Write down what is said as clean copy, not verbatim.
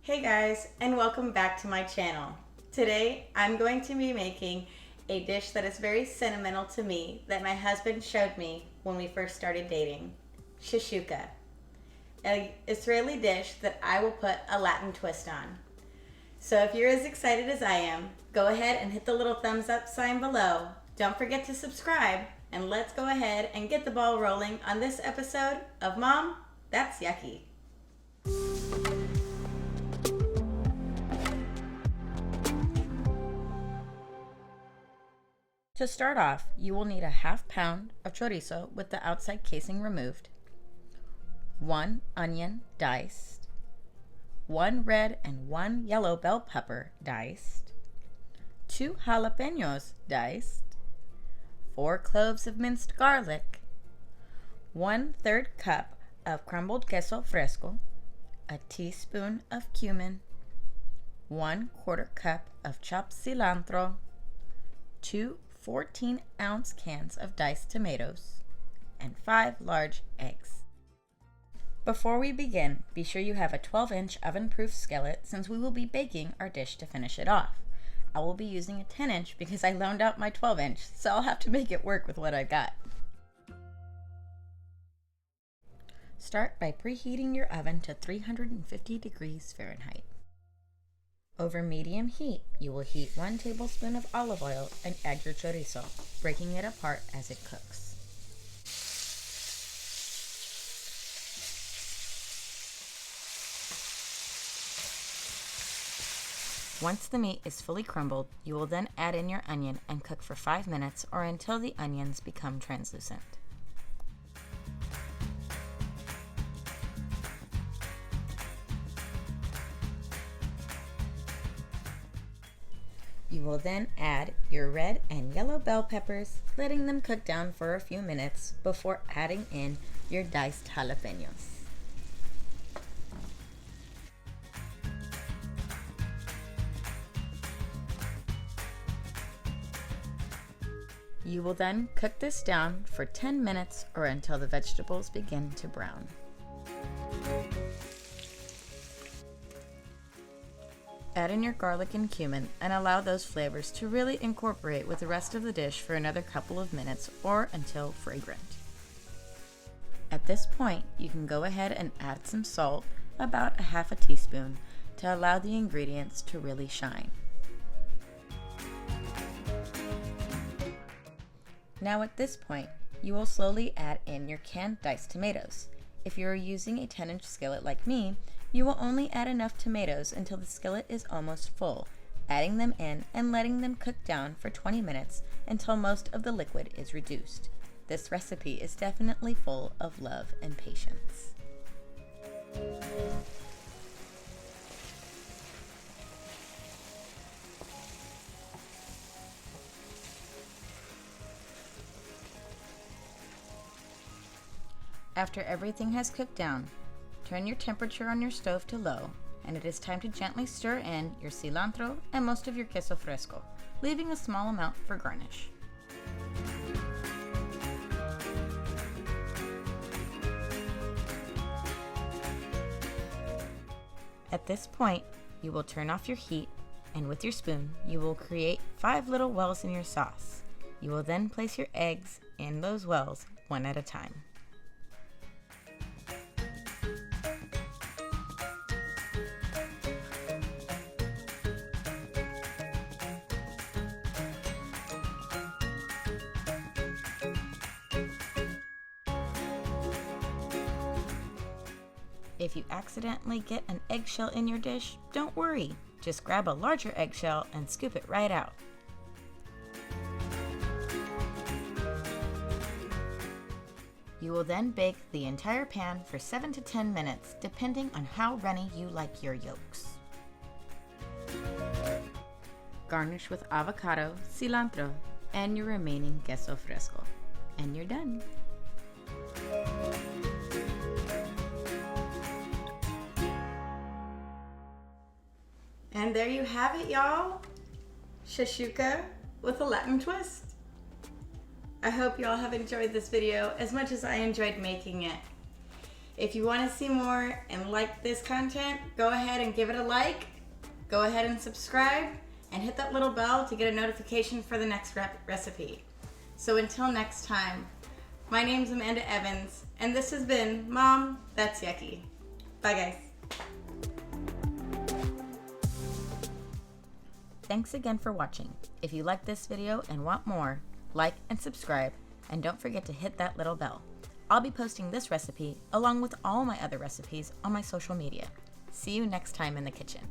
Hey guys, and welcome back to my channel. Today I'm going to be making a dish that is very sentimental to me that my husband showed me when we first started dating. Shakshuka, an Israeli dish that I will put a Latin twist on. So if you're as excited as I am, go ahead and hit the little thumbs up sign below. Don't forget to subscribe, and let's go ahead and get the ball rolling on this episode of Mom, That's Yucky. To start off, you will need a ½ pound of chorizo with the outside casing removed, 1 onion diced, 1 red and 1 yellow bell pepper diced, 2 jalapeños diced, 4 cloves of minced garlic, 1/3 cup of crumbled queso fresco, a teaspoon of cumin, 1/4 cup of chopped cilantro, 2 14-ounce cans of diced tomatoes, and 5 large eggs. Before we begin, be sure you have a 12-inch oven-proof skillet since we will be baking our dish to finish it off. I will be using a 10-inch because I loaned out my 12-inch, so I'll have to make it work with what I've got. Start by preheating your oven to 350 degrees Fahrenheit. Over medium heat, you will heat 1 tablespoon of olive oil and add your chorizo, breaking it apart as it cooks. Once the meat is fully crumbled, you will then add in your onion and cook for 5 minutes or until the onions become translucent. You will then add your red and yellow bell peppers, letting them cook down for a few minutes before adding in your diced jalapeños. You will then cook this down for 10 minutes or until the vegetables begin to brown. Add in your garlic and cumin and allow those flavors to really incorporate with the rest of the dish for another couple of minutes or until fragrant. At this point, you can go ahead and add some salt, about a ½ teaspoon, to allow the ingredients to really shine. Now at this point, you will slowly add in your canned diced tomatoes. If you are using a 10-inch skillet like me, you will only add enough tomatoes until the skillet is almost full, adding them in and letting them cook down for 20 minutes until most of the liquid is reduced. This recipe is definitely full of love and patience. After everything has cooked down, turn your temperature on your stove to low, and it is time to gently stir in your cilantro and most of your queso fresco, leaving a small amount for garnish. At this point, you will turn off your heat, and with your spoon, you will create 5 little wells in your sauce. You will then place your eggs in those wells one at a time. If you accidentally get an eggshell in your dish, don't worry. Just grab a larger eggshell and scoop it right out. You will then bake the entire pan for 7 to 10 minutes, depending on how runny you like your yolks. Garnish with avocado, cilantro, and your remaining queso fresco. And you're done. And there you have it, y'all. Shakshuka with a Latin twist. I hope y'all have enjoyed this video as much as I enjoyed making it. If you want to see more and like this content, go ahead and give it a like. Go ahead and subscribe and hit that little bell to get a notification for the next recipe. So until next time, my name's Amanda Evans, and this has been Mom, That's Yucky. Bye, guys. Thanks again for watching. If you like this video and want more, like and subscribe, and don't forget to hit that little bell. I'll be posting this recipe along with all my other recipes on my social media. See you next time in the kitchen.